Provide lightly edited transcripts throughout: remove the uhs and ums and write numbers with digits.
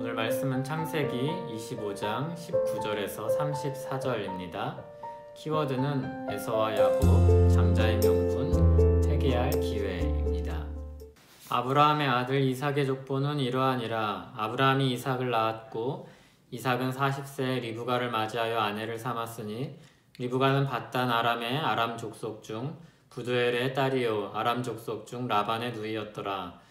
오늘 말씀은 창세기 25장 19절에서 34절입니다. 키워드는 에서와 야곱, 장자의 명분, 회개할 기회입니다. 아브라함의 아들 이삭의 족보는 이러하니라. 아브라함이 이삭을 낳았고 이삭은 40세에 리브가를 맞이하여 아내를 삼았으니 리브가는 밧단 아람의 아람 족속 중 부두엘의 딸이요 아람 족속 중 라반의 누이였더라.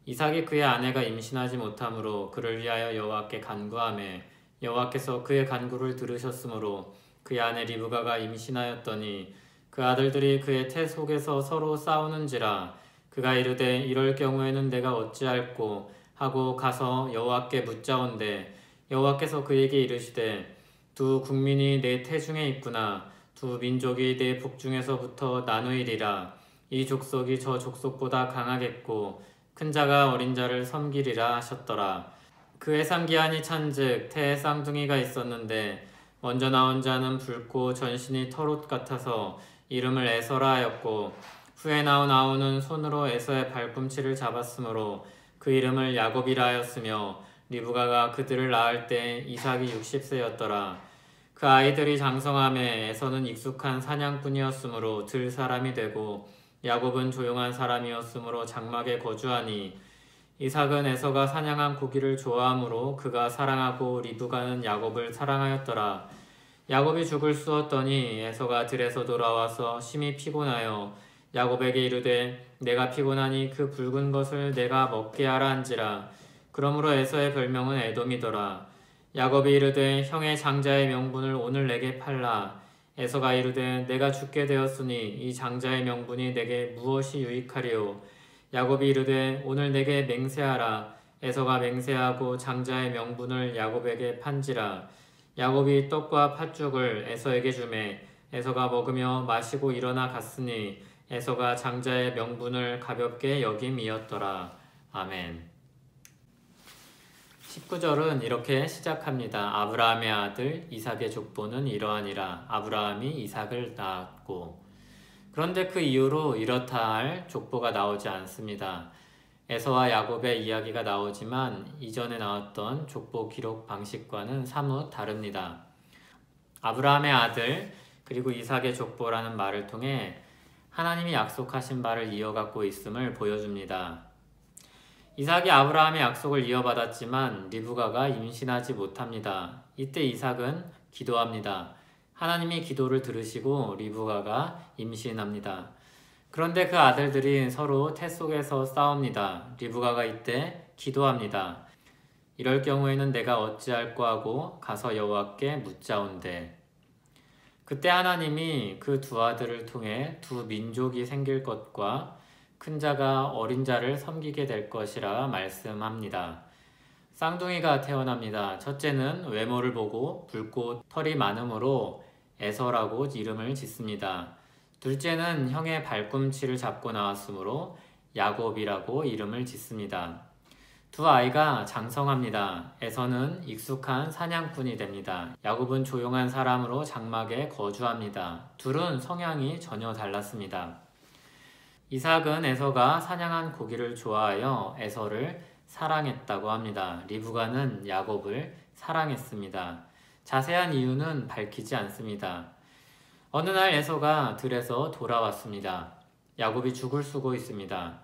이삭이 그의 아내가 임신하지 못하므로 그를 위하여 여호와께 간구하매 여호와께서 그의 간구를 들으셨으므로 그의 아내 리브가가 임신하였더니 그 아들들이 그의 태 속에서 서로 싸우는지라. 그가 이르되 이럴 경우에는 내가 어찌할꼬 하고 가서 여호와께 묻자온대 여호와께서 그에게 이르시되 두 국민이 내 태중에 있구나. 두 민족이 내 북중에서부터 나누이리라. 이 족속이 저 족속보다 강하겠고 큰 자가 어린 자를 섬기리라 하셨더라. 그 해상기한이 찬즉 태에 쌍둥이가 있었는데 먼저 나온 자는 붉고 전신이 털옷 같아서 이름을 에서라 하였고 후에 나온 아우는 손으로 에서의 발꿈치를 잡았으므로 그 이름을 야곱이라 하였으며 리브가가 그들을 낳을 때 이삭이 60세였더라. 그 아이들이 장성함에 에서는 익숙한 사냥꾼이었으므로 들 사람이 되고 야곱은 조용한 사람이었으므로 장막에 거주하니 이삭은 에서가 사냥한 고기를 좋아하므로 그가 사랑하고 리브가는 야곱을 사랑하였더라. 야곱이 죽을 쑤었더니 에서가 들에서 돌아와서 심히 피곤하여 야곱에게 이르되 내가 피곤하니 그 붉은 것을 내가 먹게 하라 한지라. 그러므로 에서의 별명은 에돔이더라. 야곱이 이르되 형의 장자의 명분을 오늘 내게 팔라. 에서가 이르되 내가 죽게 되었으니 이 장자의 명분이 내게 무엇이 유익하리요. 야곱이 이르되 오늘 내게 맹세하라. 에서가 맹세하고 장자의 명분을 야곱에게 판지라. 야곱이 떡과 팥죽을 에서에게 주매 에서가 먹으며 마시고 일어나 갔으니 에서가 장자의 명분을 가볍게 여김이었더라. 아멘. 19절은 이렇게 시작합니다. 아브라함의 아들 이삭의 족보는 이러하니라. 아브라함이 이삭을 낳았고. 그런데 그 이후로 이렇다 할 족보가 나오지 않습니다. 에서와 야곱의 이야기가 나오지만 이전에 나왔던 족보 기록 방식과는 사뭇 다릅니다. 아브라함의 아들 그리고 이삭의 족보라는 말을 통해 하나님이 약속하신 바를 이어가고 있음을 보여줍니다. 이삭이 아브라함의 약속을 이어받았지만 리브가가 임신하지 못합니다. 이때 이삭은 기도합니다. 하나님이 기도를 들으시고 리브가가 임신합니다. 그런데 그 아들들이 서로 태 속에서 싸웁니다. 리브가가 이때 기도합니다. 이럴 경우에는 내가 어찌할꼬 하고 가서 여호와께 묻자온대. 그때 하나님이 그 두 아들을 통해 두 민족이 생길 것과 큰 자가 어린 자를 섬기게 될 것이라 말씀합니다. 쌍둥이가 태어납니다. 첫째는 외모를 보고 붉고 털이 많으므로 에서라고 이름을 짓습니다. 둘째는 형의 발꿈치를 잡고 나왔으므로 야곱이라고 이름을 짓습니다. 두 아이가 장성합니다. 에서는 익숙한 사냥꾼이 됩니다. 야곱은 조용한 사람으로 장막에 거주합니다. 둘은 성향이 전혀 달랐습니다. 이삭은 에서가 사냥한 고기를 좋아하여 에서를 사랑했다고 합니다. 리브가는 야곱을 사랑했습니다. 자세한 이유는 밝히지 않습니다. 어느 날 에서가 들에서 돌아왔습니다. 야곱이 죽을 쓰고 있습니다.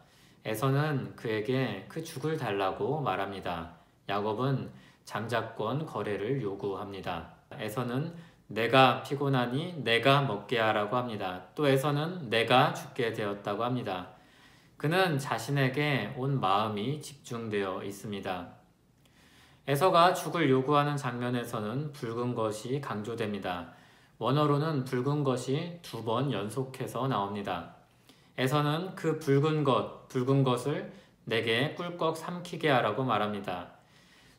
에서는 그에게 그 죽을 달라고 말합니다. 야곱은 장자권 거래를 요구합니다. 에서는 내가 피곤하니 내가 먹게 하라고 합니다. 또 에서는 내가 죽게 되었다고 합니다. 그는 자신에게 온 마음이 집중되어 있습니다. 에서가 죽을 요구하는 장면에서는 붉은 것이 강조됩니다. 원어로는 붉은 것이 2번 연속해서 나옵니다. 에서는 그 붉은 것을 내게 꿀꺽 삼키게 하라고 말합니다.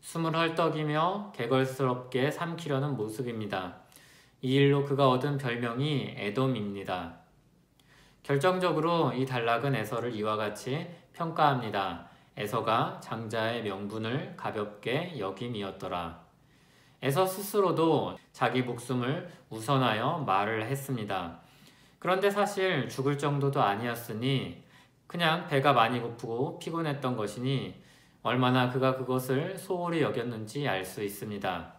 숨을 헐떡이며 개걸스럽게 삼키려는 모습입니다. 이 일로 그가 얻은 별명이 에돔입니다. 결정적으로 이 단락은 에서를 이와 같이 평가합니다. 에서가 장자의 명분을 가볍게 여김이었더라. 에서 스스로도 자기 목숨을 우선하여 말을 했습니다. 그런데 사실 죽을 정도도 아니었으니 그냥 배가 많이 고프고 피곤했던 것이니 얼마나 그가 그것을 소홀히 여겼는지 알 수 있습니다.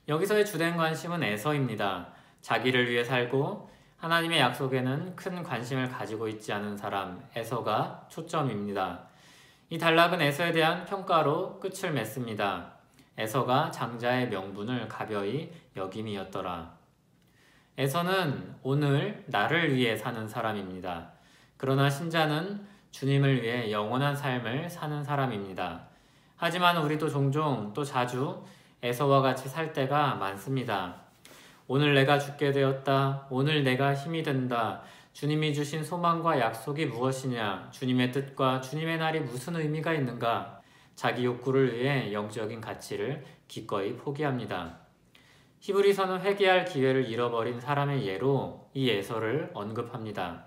여기서의 주된 관심은 에서입니다. 자기를 위해 살고 하나님의 약속에는 큰 관심을 가지고 있지 않은 사람 에서가 초점입니다. 이 단락은 에서에 대한 평가로 끝을 맺습니다. 에서가 장자의 명분을 가벼이 여김이었더라. 에서는 오늘 나를 위해 사는 사람입니다. 그러나 신자는 주님을 위해 영원한 삶을 사는 사람입니다. 하지만 우리도 종종 또 자주 에서와 같이 살 때가 많습니다. 오늘 내가 죽게 되었다. 오늘 내가 힘이 된다. 주님이 주신 소망과 약속이 무엇이냐? 주님의 뜻과 주님의 날이 무슨 의미가 있는가? 자기 욕구를 위해 영적인 가치를 기꺼이 포기합니다. 히브리서는 회개할 기회를 잃어버린 사람의 예로 이 에서를 언급합니다.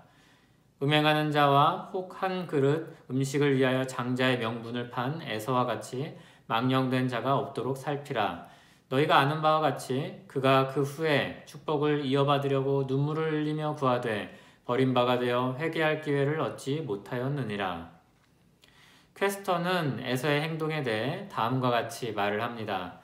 음행하는 자와 혹 한 그릇 음식을 위하여 장자의 명분을 판 에서와 같이 망령된 자가 없도록 살피라. 너희가 아는 바와 같이 그가 그 후에 축복을 이어받으려고 눈물을 흘리며 구하되 버림바가 되어 회개할 기회를 얻지 못하였느니라. 퀘스터는 에서의 행동에 대해 다음과 같이 말을 합니다.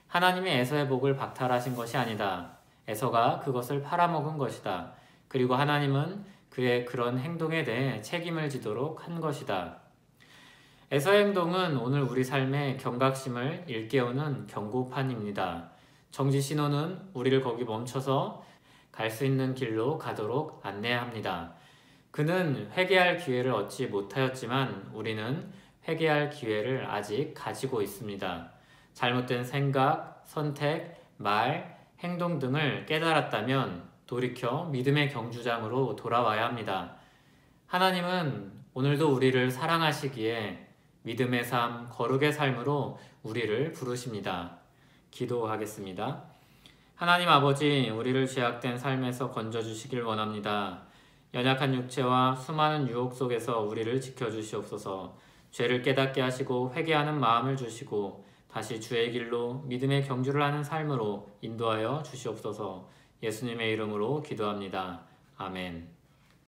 하나님이 에서의 복을 박탈하신 것이 아니다. 에서가 그것을 팔아먹은 것이다. 그리고 하나님은 그의 그런 행동에 대해 책임을 지도록 한 것이다. 에서의 행동은 오늘 우리 삶의 경각심을 일깨우는 경고판입니다. 정지 신호는 우리를 거기 멈춰서 갈 수 있는 길로 가도록 안내합니다. 그는 회개할 기회를 얻지 못하였지만 우리는 회개할 기회를 아직 가지고 있습니다. 잘못된 생각, 선택, 말, 행동 등을 깨달았다면 돌이켜 믿음의 경주장으로 돌아와야 합니다. 하나님은 오늘도 우리를 사랑하시기에 믿음의 삶, 거룩의 삶으로 우리를 부르십니다. 기도하겠습니다. 하나님 아버지, 우리를 죄악된 삶에서 건져주시길 원합니다. 연약한 육체와 수많은 유혹 속에서 우리를 지켜주시옵소서. 죄를 깨닫게 하시고 회개하는 마음을 주시고 다시 주의 길로 믿음의 경주를 하는 삶으로 인도하여 주시옵소서. 예수님의 이름으로 기도합니다. 아멘.